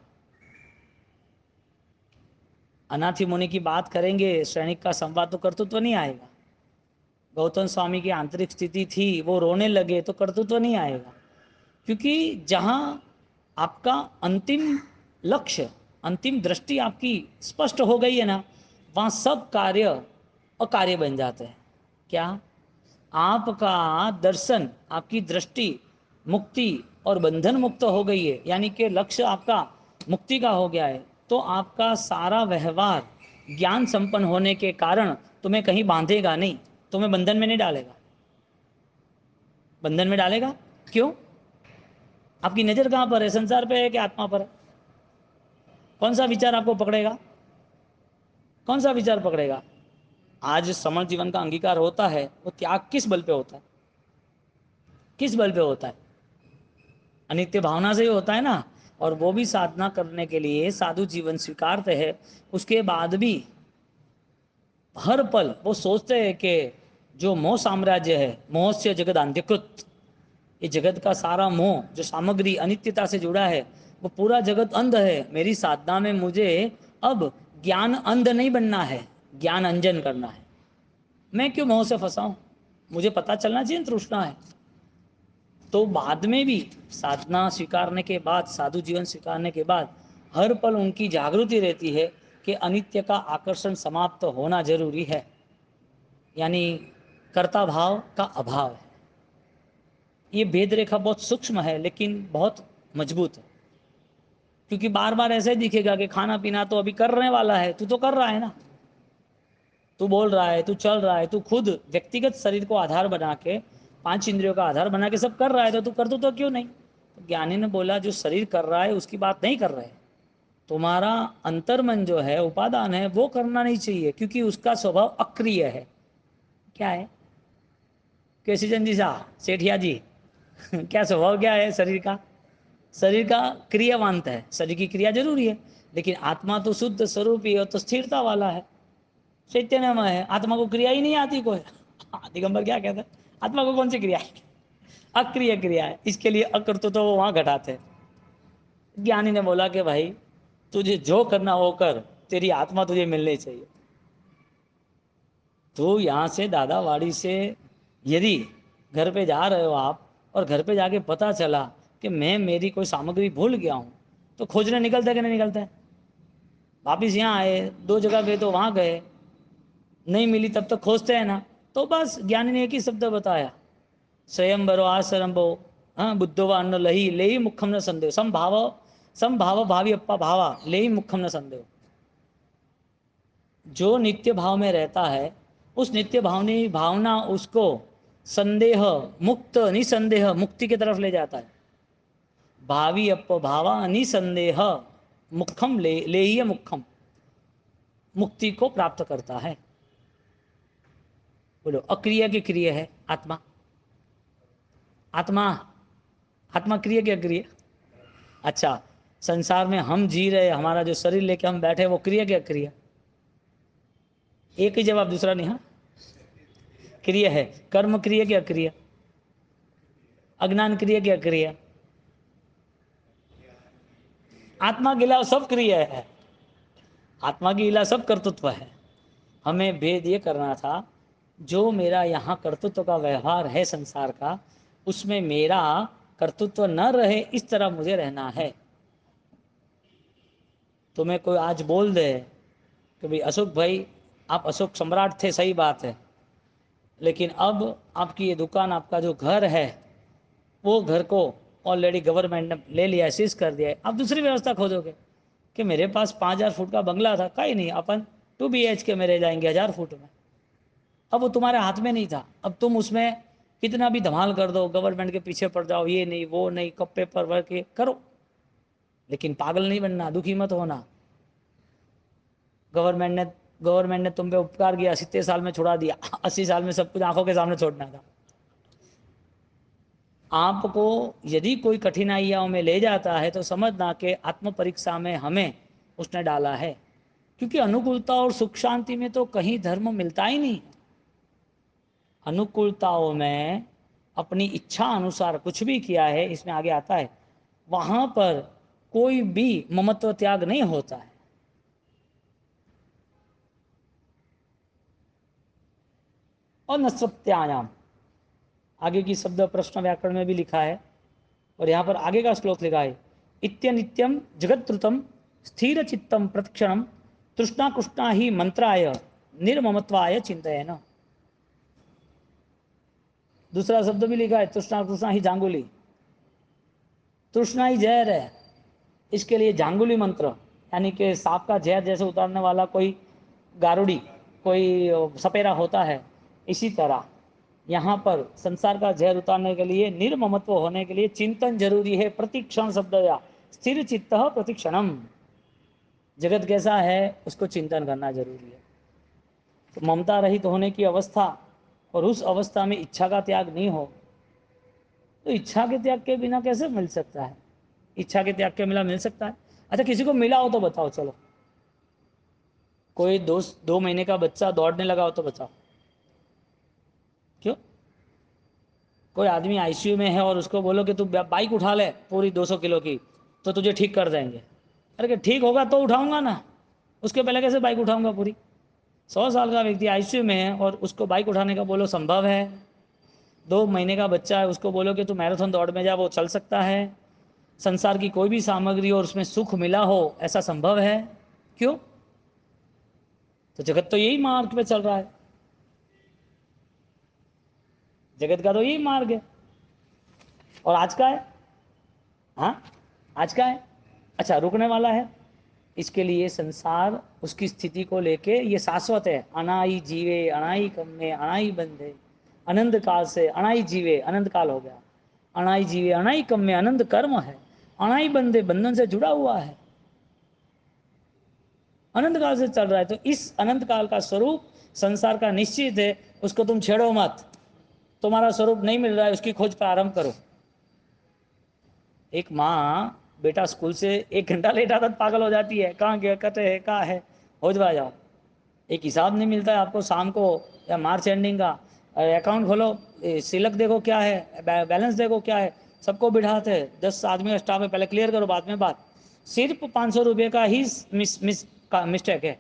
अनाथी मुनि की बात करेंगे, सैनिक का संवाद, तो कर्तृत्व नहीं आएगा। गौतम स्वामी की आंतरिक स्थिति थी, वो रोने लगे, तो कर्तृत्व नहीं आएगा। क्योंकि जहाँ आपका अंतिम लक्ष्य, अंतिम दृष्टि आपकी स्पष्ट हो गई है ना, वहाँ सब कार्य अकार्य बन जाते हैं। क्या? आपका दर्शन, आपकी दृष्टि मुक्ति और बंधन मुक्त हो गई है, यानी कि लक्ष्य आपका मुक्ति का हो गया है, तो आपका सारा व्यवहार ज्ञान संपन्न होने के कारण तुम्हें कहीं बांधेगा नहीं। तुम्हें बंधन में नहीं डालेगा। बंधन में डालेगा क्यों? आपकी नजर कहां पर है, संसार पे है कि आत्मा पर है? कौन सा विचार आपको पकड़ेगा? कौन सा विचार पकड़ेगा? आज समण जीवन का अंगीकार होता है, वो त्याग किस बल पे होता है? किस बल पे होता है? अनित्य भावना से ही होता है ना। और वो भी साधना करने के लिए साधु जीवन स्वीकारते हैं, उसके बाद भी हर पल वो सोचते हैं कि जो मोह साम्राज्य है, मोह से जगत अंध्यकृत, ये जगत का सारा मोह जो सामग्री अनित्यता से जुड़ा है, वो पूरा जगत अंध है। मेरी साधना में मुझे अब ज्ञान अंध नहीं बनना है, ज्ञान अंजन करना है। मैं क्यों मोह से फंसा हूं? मुझे पता चलना चाहिए तृष्णा है। तो बाद में भी साधना स्वीकारने के बाद, साधु जीवन स्वीकारने के बाद हर पल उनकी जागृति रहती है कि अनित्य का आकर्षण समाप्त होना जरूरी है, यानी कर्ता भाव का अभाव है। ये भेद रेखा बहुत सूक्ष्म है लेकिन बहुत मजबूत है, क्योंकि बार बार ऐसे दिखेगा कि खाना पीना तो अभी करने वाला है, तू तो कर रहा है ना, तू बोल रहा है, तू चल रहा है, तू खुद व्यक्तिगत शरीर को आधार बना के, पांच इंद्रियों का आधार बना के सब कर रहा है, तो तू कर तो क्यों नहीं? तो ज्ञानी ने बोला जो शरीर कर रहा है उसकी बात नहीं कर रहे हैं, तुम्हारा अंतर्मन जो है, उपादान है, वो करना नहीं चाहिए, क्योंकि उसका स्वभाव अक्रिय है। क्या है? कैसी चंदी साहब, सेठिया जी क्या स्वभाव क्या है शरीर का? शरीर का क्रियावांत है, शरीर की क्रिया जरूरी है, लेकिन आत्मा तो शुद्ध स्वरूप ही है, तो स्थिरता वाला है, चैतन्यमय है, आत्मा को क्रिया ही नहीं आती कोई। दिगंबर क्या कहता है? आत्मा को कौन सी क्रिया है? अक्रिय क्रिया है, इसके लिए अकर्तृत्व तो वो वहां घटाते हैं। ज्ञानी ने बोला कि भाई तुझे जो करना वो कर, तेरी आत्मा तुझे मिलनी चाहिए। तो यहां से दादावाड़ी से यदि घर पे जा रहे हो आप, और घर पे जाके पता चला कि मैं मेरी कोई सामग्री भूल गया हूं, तो खोजने निकलता है कि नहीं निकलता है? वापिस यहाँ आए, दो जगह गए तो वहां गए, नहीं मिली तब तक खोजते हैं ना। तो बस ज्ञानी ने एक ही शब्द बताया, स्वयंवरो आसरंभो, हाँ, बुद्धो व अन्न लही ले ही मुखम न संदेह, समभाव भावी अप्पा भावा ले ही मुखम न संदेह। जो नित्य भाव में रहता है, उस नित्य भावनी भावना उसको संदेह मुक्त, निसंदेह मुक्ति की तरफ ले जाता है। भावी अप भावा निसंदेह मुखम ले ही मुखम, मुक्ति को प्राप्त करता है। बोलो, अक्रिय की क्रिय है आत्मा? आत्मा, आत्मा क्रिय की अक्रिय? अच्छा, संसार में हम जी रहे, हमारा जो शरीर लेके हम बैठे, वो क्रिया की अक्रिय? एक ही जवाब, दूसरा नहीं। हाँ, क्रिय है। कर्म क्रिय की अक्रिय? अज्ञान क्रिय की अक्रिय? आत्मा के अलावा सब क्रिया है, आत्मा के अलावा सब कर्तृत्व है। हमें भेद ये करना था, जो मेरा यहाँ कर्तृत्व का व्यवहार है संसार का, उसमें मेरा कर्तृत्व न रहे, इस तरह मुझे रहना है। तुम्हें कोई आज बोल दे कि भाई अशोक भाई, आप अशोक सम्राट थे, सही बात है, लेकिन अब आपकी ये दुकान, आपका जो घर है, वो घर को ऑलरेडी गवर्नमेंट ने ले लिया, सीज कर दिया है, आप दूसरी व्यवस्था खोजोगे कि मेरे पास 5,000 फुट का बंगला था, कहीं नहीं, अपन 2 BHK में रह जाएंगे 1,000 फुट में। अब वो तुम्हारे हाथ में नहीं था, अब तुम उसमें कितना भी धमाल कर दो, गवर्नमेंट के पीछे पड़ जाओ, ये नहीं वो नहीं, कब पेपर वर्क के करो, लेकिन पागल नहीं बनना, दुखी मत होना। गवर्नमेंट ने तुम पे उपकार किया, 70 साल में छुड़ा दिया, 80 साल में सब कुछ आंखों के सामने छोड़ना था। आपको यदि कोई कठिनाइयों में ले जाता है तो समझना कि आत्म परीक्षा में हमें उसने डाला है, क्योंकि अनुकूलता और सुख शांति में तो कहीं धर्म मिलता ही नहीं। अनुकूलताओं में अपनी इच्छा अनुसार कुछ भी किया है, इसमें आगे आता है, वहां पर कोई भी ममत्व त्याग नहीं होता है। और नस्वत्यायाम, आगे की शब्द प्रश्न व्याकरण में भी लिखा है, और यहाँ पर आगे का श्लोक लिखा है, इत्य नित्यम जगत्रुतम स्थिर चित्तम प्रतिक्षणम तृष्णा कृष्णा ही मंत्राय निर्ममत्वाय चिंतयन। दूसरा शब्द भी लिखा है, तृष्णा कृष्णा ही जांगुली, तृष्णा ही जहर है, इसके लिए जांगुली मंत्र, यानी कि सांप का जहर जैसे उतारने वाला कोई गारुड़ी, कोई सपेरा होता है, इसी तरह यहाँ पर संसार का जहर उतारने के लिए, निर्ममत्व होने के लिए चिंतन जरूरी है। प्रतिक्षण शब्द या स्थिर चित्त प्रतिक्षणम, जगत कैसा है उसको चिंतन करना जरूरी है। तो ममता रहित होने की अवस्था, और उस अवस्था में इच्छा का त्याग नहीं हो, तो इच्छा के त्याग के बिना कैसे मिल सकता है? इच्छा के त्याग के बिना मिल सकता है? अच्छा, किसी को मिला हो तो बताओ। चलो, कोई 2 महीने का बच्चा दौड़ने लगा हो तो बताओ, क्यों? कोई आदमी आईसीयू में है और उसको बोलो कि तू बाइक उठा ले पूरी 200 किलो की, तो तुझे ठीक कर देंगे। अरे कि ठीक होगा तो उठाऊंगा ना, उसके पहले कैसे बाइक उठाऊंगा पूरी? 100 साल का व्यक्ति आईसीयू में है और उसको बाइक उठाने का बोलो, संभव है? 2 महीने का बच्चा है, उसको बोलो कि तू मैराथन दौड़ में जा, वो चल सकता है? संसार की कोई भी सामग्री और उसमें सुख मिला हो, ऐसा संभव है? क्यों? तो जगत तो यही मार्ग पे चल रहा है, जगत का तो यही मार्ग है। और आज का है, हाँ, आज का है, अच्छा रुकने वाला है। इसके लिए संसार उसकी स्थिति को लेके ये शाश्वत है। अनाई जीवे अनाई कम्मे अनाई बंधे, अनंत काल से अनाई जीवे, अनंत काल हो गया। अनाई जीवे अनाई कम्मे, अनंत कर्म है। अनाई बंधे, बंधन से जुड़ा हुआ है, अनंत काल से चल रहा है। तो इस अनंत काल का स्वरूप संसार का निश्चित है, उसको तुम छेड़ो मत। तुम्हारा स्वरूप नहीं मिल रहा है, उसकी खोज प्रारंभ करो। एक माँ बेटा स्कूल से 1 घंटा लेट आता तो पागल हो जाती है, कहाँ गया, कटे है, कहाँ है, हो जाओ। एक हिसाब नहीं मिलता है आपको शाम को या मार्च एंडिंग का, अकाउंट खोलो, सिलक देखो क्या है, बैलेंस देखो क्या है, सबको बिठाते हैं। 10 आदमी का स्टाफ है, पहले क्लियर करो बाद में बात। सिर्फ 500 रुपये का ही मिस्टेक है।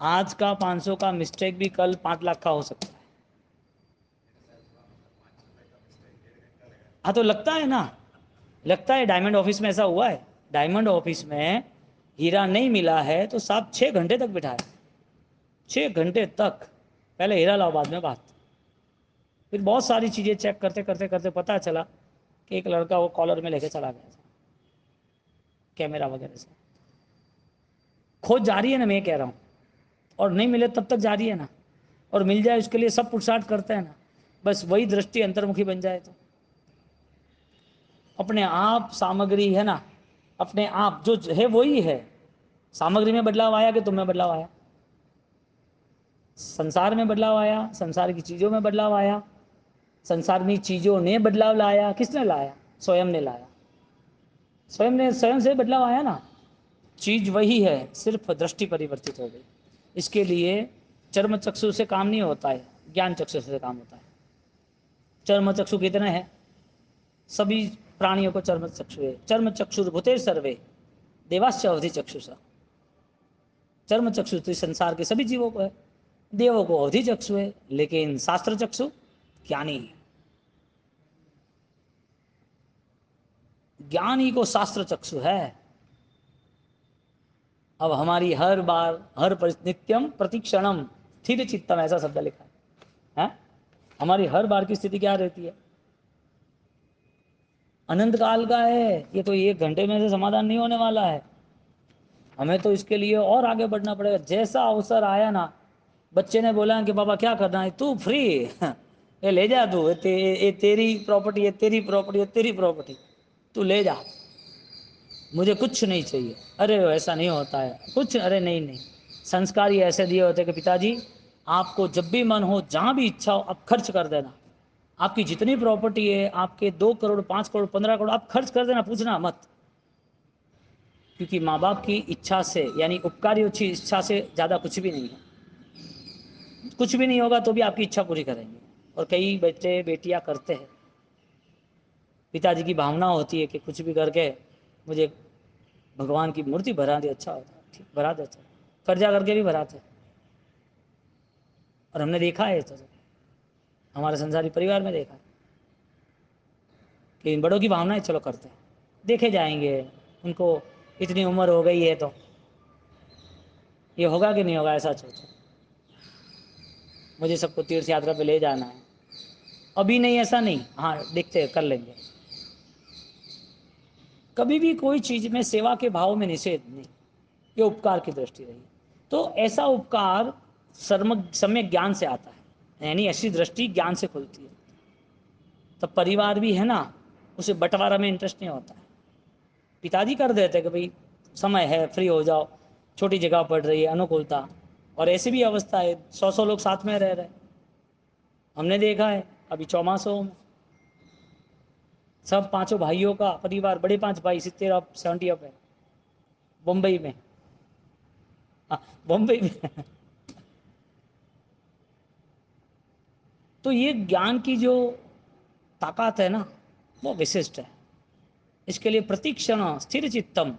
आज का 500 का मिस्टेक भी कल 5 लाख का हो सकता है। हाँ तो लगता है ना, लगता है। डायमंड ऑफिस में ऐसा हुआ है। डायमंड ऑफिस में हीरा नहीं मिला है तो साहब 6 घंटे तक बिठाए, 6 घंटे तक। पहले हीरा लाओ बाद में बात। फिर बहुत सारी चीज़ें चेक करते करते करते पता चला कि एक लड़का वो कॉलर में लेके चला गया था, कैमरा वगैरह से। खोज जारी है ना, मैं कह रहा हूँ। और नहीं मिले तब तक जारी है ना, और मिल जाए उसके लिए सब पुरुषार्थ करते हैं ना। बस वही दृष्टि अंतर्मुखी बन जाए तो अपने आप सामग्री है ना, अपने आप जो है वही है। सामग्री में बदलाव आया कि तुम में बदलाव आया? संसार में बदलाव आया, संसार की चीज़ों में बदलाव आया। संसार में चीज़ों ने बदलाव लाया। किसने लाया? स्वयं ने लाया। स्वयं ने, स्वयं से बदलाव आया ना। चीज़ वही है, सिर्फ दृष्टि परिवर्तित हो गई। इसके लिए चर्म चक्षु से काम नहीं होता है, ज्ञान चक्षु से काम होता है। चर्म चक्षु कितने हैं? सभी प्राणियों को चर्म चक्षु है। चर्म चक्षुर्भूते सर्वे देवाश्च अवधि चक्षुषा। चर्म चक्षु तो संसार के सभी जीवों को है, देवों को अवधि चक्षु है, लेकिन शास्त्र चक्षु ज्ञानी, ज्ञानी को शास्त्र चक्षु है। अब हमारी हर बार, हर नित्यम प्रतिक्षणम स्थिर चित्तम, ऐसा शब्द लिखा है। हमारी हर बार की स्थिति क्या रहती है? अनंत काल का है ये, तो 1 घंटे में से समाधान नहीं होने वाला है। हमें तो इसके लिए और आगे बढ़ना पड़ेगा। जैसा अवसर आया ना, बच्चे ने बोला कि बाबा क्या करना है, तू फ्री ये ले जा, तू ये तेरी प्रॉपर्टी है, तेरी प्रॉपर्टी है, तेरी प्रॉपर्टी, तू ले जा, मुझे कुछ नहीं चाहिए। अरे ऐसा नहीं होता है कुछ, अरे नहीं नहीं, संस्कार ही ऐसे दिए होते कि पिताजी आपको जब भी मन हो, जहाँ भी इच्छा हो, आप खर्च कर देना। आपकी जितनी प्रॉपर्टी है, आपके 2 करोड़ 5 करोड़ 15 करोड़, आप खर्च कर देना, पूछना मत। क्योंकि माँ बाप की इच्छा से, यानी उपकारी अच्छी इच्छा से ज़्यादा कुछ भी नहीं है। कुछ भी नहीं होगा तो भी आपकी इच्छा पूरी करेंगे। और कई बेटे बेटियां करते हैं, पिताजी की भावना होती है कि कुछ भी करके मुझे भगवान की मूर्ति भरा दे, अच्छा होता है, ठीक भरा देते, कर्जा करके भी भराते। और हमने देखा है तो हमारे संसारी परिवार में देखा कि इन बड़ों की भावना है, चलो करते हैं, देखे जाएंगे, उनको इतनी उम्र हो गई है तो ये होगा कि नहीं होगा, ऐसा सोचो। मुझे सबको तीर्थ यात्रा पे ले जाना है, अभी नहीं, ऐसा नहीं, हाँ देखते हैं, कर लेंगे। कभी भी कोई चीज़ में सेवा के भाव में निषेध नहीं, ये उपकार की दृष्टि रही। तो ऐसा उपकार सम्यक ज्ञान से आता यानी ऐसी दृष्टि ज्ञान से खुलती है। तब परिवार भी है ना, उसे बंटवारा में इंटरेस्ट नहीं होता है। पिताजी कर देते कि भाई समय है, फ्री हो जाओ, छोटी जगह पड़ रही है, अनुकूलता। और ऐसी भी अवस्था है, 100 लोग साथ में रह रहे, हमने देखा है अभी चौमासों में सब पांचों भाइयों का परिवार, बड़े 5 भाई, 70 अप 70 अप है मुंबई में। हाँ, मुंबई में। तो ये ज्ञान की जो ताकत है ना, वो विशिष्ट है। इसके लिए प्रति क्षण स्थिर चित्तम,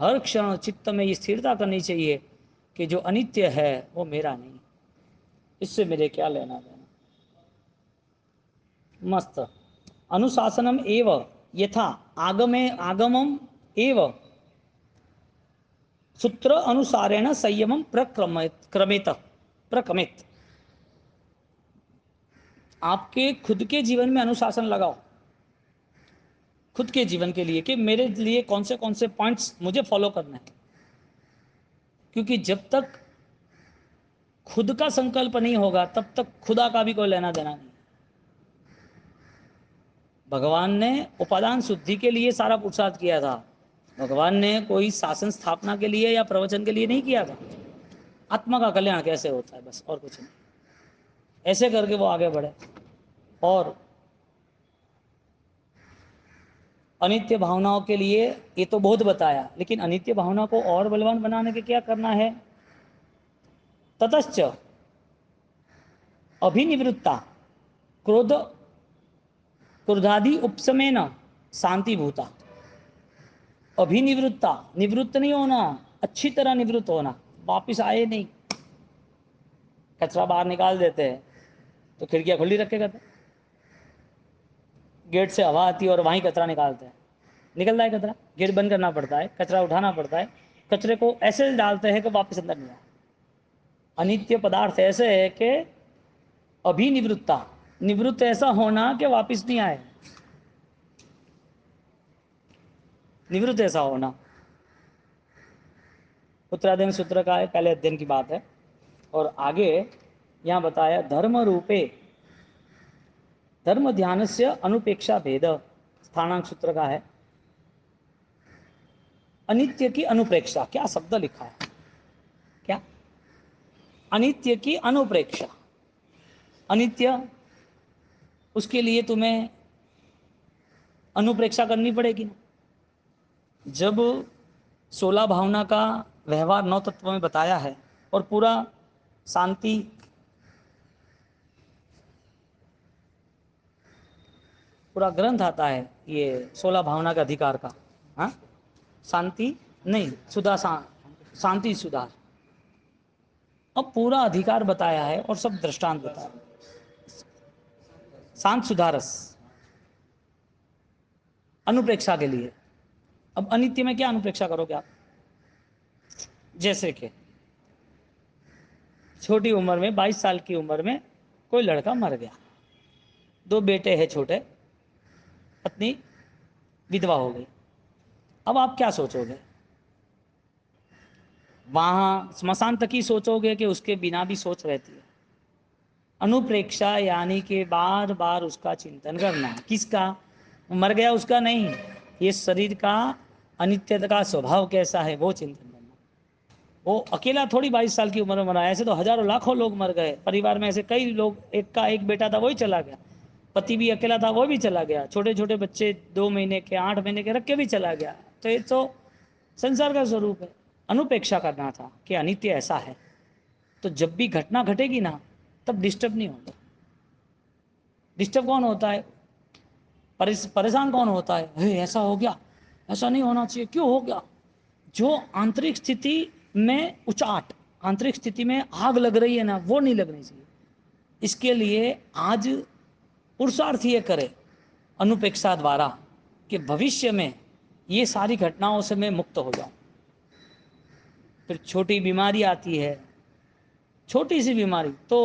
हर क्षण चित्त में ये स्थिरता करनी चाहिए कि जो अनित्य है वो मेरा नहीं, इससे मेरे क्या लेना देना। मस्त। अनुशासनम एव यथा आगमे आगमम एव सूत्र अनुसारेण संयमम क्रमेत प्रक्रमित। आपके खुद के जीवन में अनुशासन लगाओ, खुद के जीवन के लिए कि मेरे लिए कौन से पॉइंट्स मुझे फॉलो करना है। क्योंकि जब तक खुद का संकल्प नहीं होगा तब तक खुदा का भी कोई लेना देना नहीं। भगवान ने उपादान शुद्धि के लिए सारा पुरुषार्थ किया था। भगवान ने कोई शासन स्थापना के लिए या प्रवचन के लिए नहीं किया था। आत्मा का कल्याण कैसे होता है, बस, और कुछ नहीं। ऐसे करके वो आगे बढ़े। और अनित्य भावनाओं के लिए ये तो बहुत बताया, लेकिन अनित्य भावना को और बलवान बनाने के क्या करना है। ततश्च अभिनिवृत्ता क्रोध क्रोधादि उपशमेन शांति भूता। अभिनिवृत्ता, निवृत्त नहीं होना, अच्छी तरह निवृत्त होना, वापिस आए नहीं। कचरा बाहर निकाल देते हैं तो खिड़कियां खुली रखेगा, तो गेट से हवा आती है और वहीं कचरा निकालते हैं, निकलता है कचरा, गेट बंद करना पड़ता है, कचरा उठाना पड़ता है, कचरे को ऐसे डालते हैं कि वापस अंदर नहीं आए। अनित्य पदार्थ ऐसे है कि अभिनिवृत्ता, निवृत्त ऐसा होना कि वापस नहीं आए, निवृत्त ऐसा होना। उत्तराधीन सूत्र का है, पहले अध्ययन की बात है। और आगे यहाँ बताया धर्म रूपे, धर्म ध्यान से अनुपेक्षा भेद, स्थानांक सूत्र का है। अनित्य की अनुप्रेक्षा, क्या शब्द लिखा है, क्या अनित्य की अनुप्रेक्षा। अनित्य, उसके लिए तुम्हें अनुप्रेक्षा करनी पड़ेगी ना। जब 16 भावना का व्यवहार 9 तत्व में बताया है और पूरा शांति, पूरा ग्रंथ आता है ये 16 भावना के अधिकार का। हाँ, शांति नहीं, सुधा, शांति सुधार, अब पूरा अधिकार बताया है और सब दृष्टांत बताया। शांत सुधारस अनुप्रेक्षा के लिए। अब अनित्य में क्या अनुप्रेक्षा करोगे आप। जैसे कि छोटी उम्र में, 22 साल की उम्र में कोई लड़का मर गया, 2 बेटे हैं छोटे, पत्नी विधवा हो गई। अब आप क्या सोचोगे, वहां स्मशान तक ही सोचोगे कि उसके बिना भी सोच रहती है। अनुप्रेक्षा यानी कि बार बार उसका चिंतन करना। किसका, मर गया उसका नहीं, ये शरीर का अनित्यता का स्वभाव कैसा है वो चिंतन करना। वो अकेला थोड़ी 22 साल की उम्र में मरा, ऐसे तो हजारों लाखों लोग मर गए परिवार में, ऐसे कई लोग, एक का एक बेटा था वही चला गया, पति भी अकेला था वो भी चला गया, छोटे छोटे बच्चे 2 महीने के 8 महीने के रख के भी चला गया। तो ये तो संसार का स्वरूप है। अनुपेक्षा करना था कि अनित्य ऐसा है, तो जब भी घटना घटेगी ना तब डिस्टर्ब नहीं होगा। डिस्टर्ब कौन होता है, परेशान कौन होता है, हे ऐसा हो गया, ऐसा नहीं होना चाहिए, क्यों हो गया। जो आंतरिक स्थिति में उचाट, आंतरिक स्थिति में आग लग रही है ना, वो नहीं लगनी चाहिए। इसके लिए आज पुरुषार्थ ये करे अनुपेक्षा द्वारा कि भविष्य में ये सारी घटनाओं से मैं मुक्त हो जाऊं। फिर छोटी बीमारी आती है, छोटी सी बीमारी तो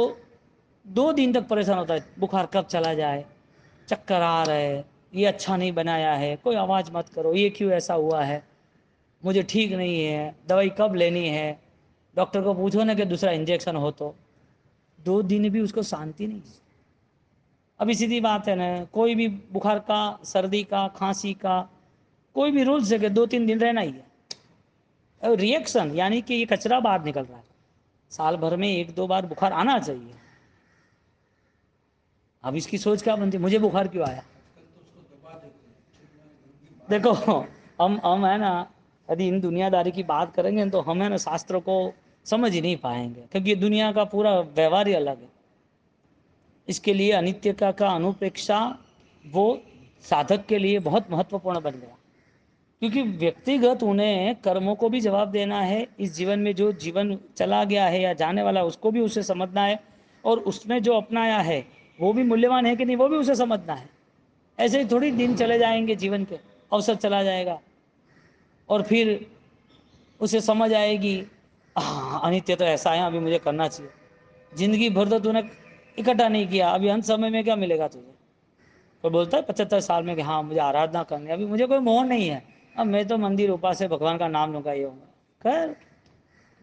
2 दिन तक परेशान होता है, बुखार कब चला जाए, चक्कर आ रहे, ये अच्छा नहीं बनाया है, कोई आवाज़ मत करो, ये क्यों ऐसा हुआ है, मुझे ठीक नहीं है, दवाई कब लेनी है, डॉक्टर को पूछो ना कि दूसरा इंजेक्शन हो तो। 2 दिन भी उसको शांति नहीं। अभी सीधी बात है ना, कोई भी बुखार का, सर्दी का, खांसी का कोई भी रूल्स है कि 2-3 दिन रहना ही है। रिएक्शन यानी कि ये कचरा बाहर निकल रहा है। साल भर में 1-2 बार बुखार आना चाहिए। अब इसकी सोच क्या बनती, मुझे बुखार क्यों आया? आजकल तो उसको दबा देते हैं, एक्चुअली में गंदी बात देखो, हम है ना, यदि इन दुनियादारी की बात करेंगे तो हम है ना शास्त्र को समझ ही नहीं पाएंगे, क्योंकि दुनिया का पूरा व्यवहार ही अलग है। इसके लिए अनित्य का अनुप्रेक्षा वो साधक के लिए बहुत महत्वपूर्ण बन गया, क्योंकि व्यक्तिगत उन्हें कर्मों को भी जवाब देना है। इस जीवन में जो जीवन चला गया है या जाने वाला है उसको भी उसे समझना है, और उसने जो अपनाया है वो भी मूल्यवान है कि नहीं वो भी उसे समझना है। ऐसे ही थोड़ी दिन चले जाएंगे, जीवन के अवसर चला जाएगा और फिर उसे समझ आएगी हाँ अनित्य तो ऐसा है, अभी मुझे करना चाहिए। जिंदगी भर तो तूने इकट्ठा नहीं किया, अभी अंत समय में क्या मिलेगा तुझे? कोई बोलता है 75 साल में कि हाँ मुझे आराधना करनी है, अभी मुझे कोई मोह नहीं है, अब मैं तो मंदिर उपास से भगवान का नाम लूंगा, ये होगा। खैर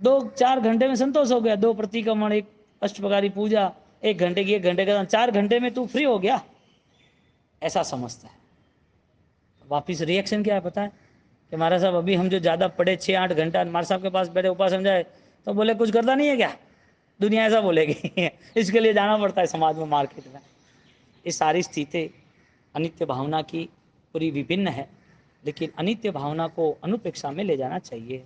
2-4 घंटे में संतोष हो गया, 2 प्रतिक्रमण, 1 अष्टप्रकारी पूजा, 1 घंटे की, 1 घंटे का, 4 घंटे में तू फ्री हो गया, ऐसा समझता है। वापिस रिएक्शन क्या है पता है कि महाराज साहब अभी हम जो ज़्यादा पढ़े 6-8 घंटा महाराज साहब के पास बैठे उपास समझाए, तो बोले कुछ करता नहीं है क्या? दुनिया ऐसा बोलेगी इसके लिए जाना पड़ता है समाज में, मार्केट में। ये सारी स्थिति अनित्य भावना की पूरी विभिन्न है, लेकिन अनित्य भावना को अनुपेक्षा में ले जाना चाहिए।